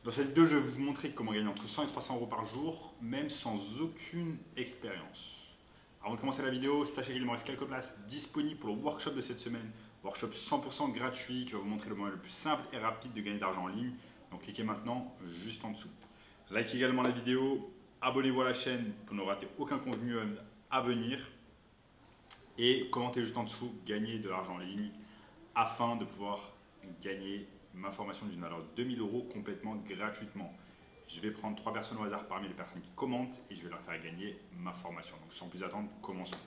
Dans cette vidéo, je vais vous montrer comment gagner entre 100 et 300 euros par jour, même sans aucune expérience. Avant de commencer la vidéo, sachez qu'il me reste quelques places disponibles pour le workshop de cette semaine. Workshop 100% gratuit qui va vous montrer le moyen le plus simple et rapide de gagner de l'argent en ligne. Donc cliquez maintenant juste en dessous. Likez également la vidéo, abonnez-vous à la chaîne pour ne rater aucun contenu à venir. Et commentez juste en dessous, gagner de l'argent en ligne afin de pouvoir gagner ma formation d'une valeur de 2000 euros complètement gratuitement. Je vais prendre 3 personnes au hasard parmi les personnes qui commentent et je vais leur faire gagner ma formation. Donc sans plus attendre, commençons.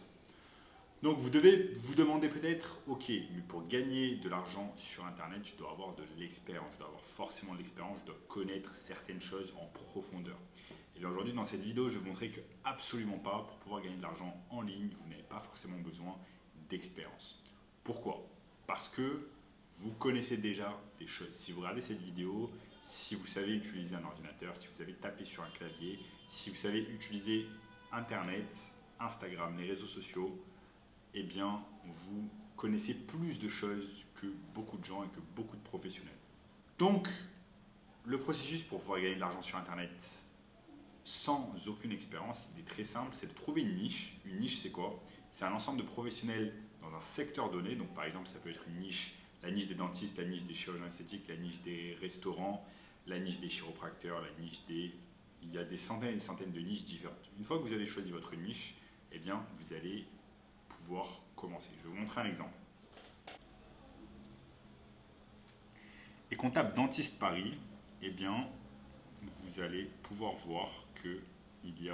Donc vous devez vous demander peut-être, ok, mais pour gagner de l'argent sur Internet, je dois avoir de l'expérience, je dois avoir forcément de l'expérience, je dois connaître certaines choses en profondeur. Et bien aujourd'hui, dans cette vidéo, je vais vous montrer que absolument pas, pour pouvoir gagner de l'argent en ligne, vous n'avez pas forcément besoin d'expérience. Pourquoi? Parce que vous connaissez déjà des choses. Si vous regardez cette vidéo, si vous savez utiliser un ordinateur, si vous savez taper sur un clavier, si vous savez utiliser Internet, Instagram, les réseaux sociaux, eh bien, vous connaissez plus de choses que beaucoup de gens et que beaucoup de professionnels. Donc, le processus pour pouvoir gagner de l'argent sur Internet sans aucune expérience, il est très simple, c'est de trouver une niche. Une niche, c'est quoi? C'est un ensemble de professionnels dans un secteur donné. Donc, par exemple, ça peut être une niche, la niche des dentistes, la niche des chirurgiens esthétiques, la niche des restaurants, la niche des chiropracteurs, la niche des... Il y a des centaines et des centaines de niches différentes. Une fois que vous avez choisi votre niche, eh bien, vous allez pouvoir commencer. Je vais vous montrer un exemple. Et qu'on tape dentiste Paris, eh bien, vous allez pouvoir voir qu'il y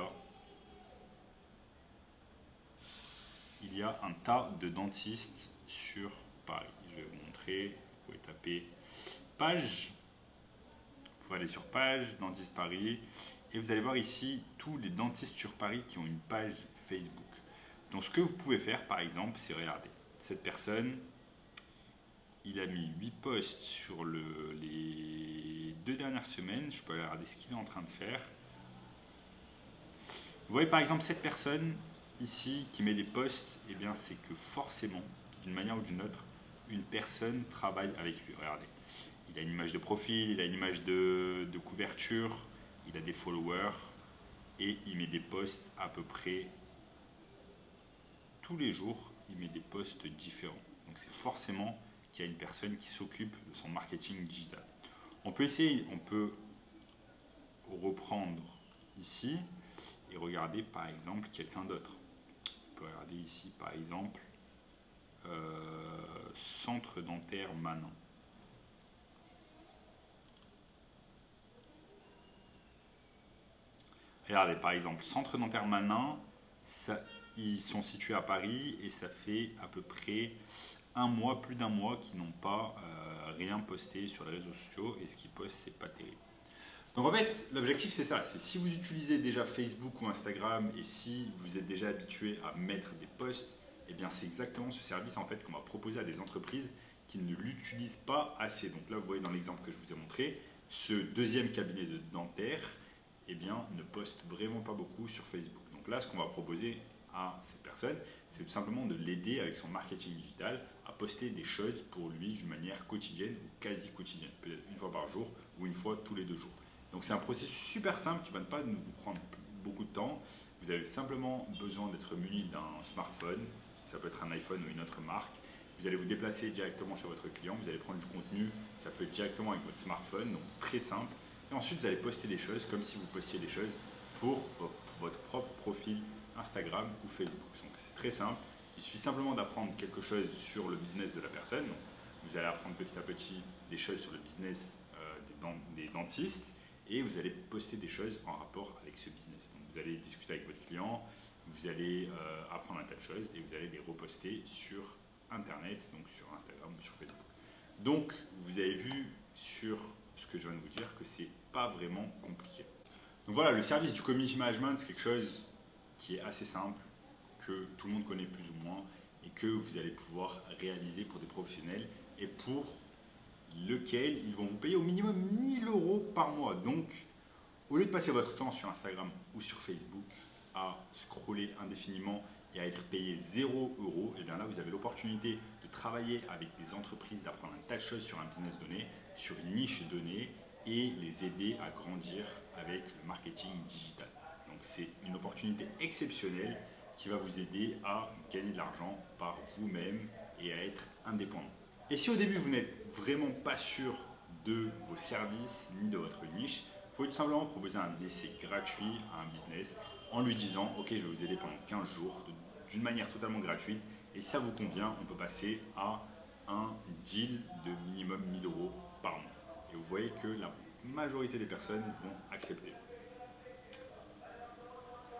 a un tas de dentistes sur Paris. Je vais vous montrer. Vous pouvez taper page. Vous pouvez aller sur page, dentiste Paris. Et vous allez voir ici tous les dentistes sur Paris qui ont une page Facebook. Donc ce que vous pouvez faire par exemple, c'est regarder. Cette personne, il a mis 8 posts sur les 2 dernières semaines. Je peux regarder ce qu'il est en train de faire. Vous voyez par exemple cette personne ici qui met des posts, eh bien c'est que forcément, d'une manière ou d'une autre, une personne travaille avec lui. Regardez, il a une image de profil, il a une image de couverture, il a des followers et il met des posts à peu près tous les jours, il met des posts différents. Donc c'est forcément qu'il y a une personne qui s'occupe de son marketing digital. On peut essayer, on peut reprendre ici et regarder par exemple quelqu'un d'autre. On peut regarder ici par exemple Centre Dentaire Manin. Regardez par exemple Centre Dentaire Manin, ils sont situés à Paris et ça fait à peu près un mois, plus d'un mois qu'ils n'ont pas rien posté sur les réseaux sociaux et ce qu'ils postent c'est pas terrible. Donc en fait, l'objectif c'est ça, c'est si vous utilisez déjà Facebook ou Instagram et si vous êtes déjà habitué à mettre des posts, eh bien c'est exactement ce service en fait qu'on va proposer à des entreprises qui ne l'utilisent pas assez. Donc là vous voyez dans l'exemple que je vous ai montré, ce deuxième cabinet de dentaire, eh bien ne poste vraiment pas beaucoup sur Facebook. Donc là ce qu'on va proposer à cette personne, c'est tout simplement de l'aider avec son marketing digital à poster des choses pour lui d'une manière quotidienne ou quasi quotidienne, peut-être une fois par jour ou une fois tous les 2 jours. Donc c'est un processus super simple qui ne va pas vous prendre beaucoup de temps. Vous avez simplement besoin d'être muni d'un smartphone, ça peut être un iPhone ou une autre marque. Vous allez vous déplacer directement chez votre client, vous allez prendre du contenu, ça peut être directement avec votre smartphone, donc très simple. Et ensuite vous allez poster des choses comme si vous postiez des choses pour votre propre profil Instagram ou Facebook. Donc c'est très simple, il suffit simplement d'apprendre quelque chose sur le business de la personne. Donc, vous allez apprendre petit à petit des choses sur le business des dentistes et vous allez poster des choses en rapport avec ce business. Donc vous allez discuter avec votre client, vous allez apprendre un tas de choses et vous allez les reposter sur Internet, donc sur Instagram ou sur Facebook. Donc vous avez vu sur ce que je viens de vous dire que c'est pas vraiment compliqué. Donc voilà, le service du community management, c'est quelque chose qui est assez simple, que tout le monde connaît plus ou moins et que vous allez pouvoir réaliser pour des professionnels et pour lequel ils vont vous payer au minimum 1000 euros par mois. Donc, au lieu de passer votre temps sur Instagram ou sur Facebook à scroller indéfiniment et à être payé 0 euros, et bien là, vous avez l'opportunité de travailler avec des entreprises, d'apprendre un tas de choses sur un business donné, sur une niche donnée et les aider à grandir avec le marketing digital. Donc c'est une opportunité exceptionnelle qui va vous aider à gagner de l'argent par vous-même et à être indépendant. Et si au début vous n'êtes vraiment pas sûr de vos services ni de votre niche, vous pouvez tout simplement proposer un essai gratuit à un business en lui disant ok, je vais vous aider pendant 15 jours d'une manière totalement gratuite, et si ça vous convient, on peut passer à un deal de minimum 1000 euros par mois. Et vous voyez que la majorité des personnes vont accepter.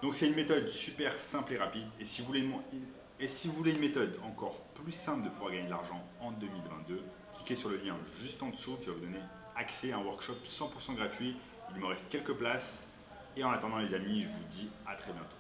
Donc c'est une méthode super simple et rapide, et si vous voulez une méthode encore plus simple de pouvoir gagner de l'argent en 2022, cliquez sur le lien juste en dessous qui va vous donner accès à un workshop 100% gratuit. Il me reste quelques places, et en attendant les amis, je vous dis à très bientôt.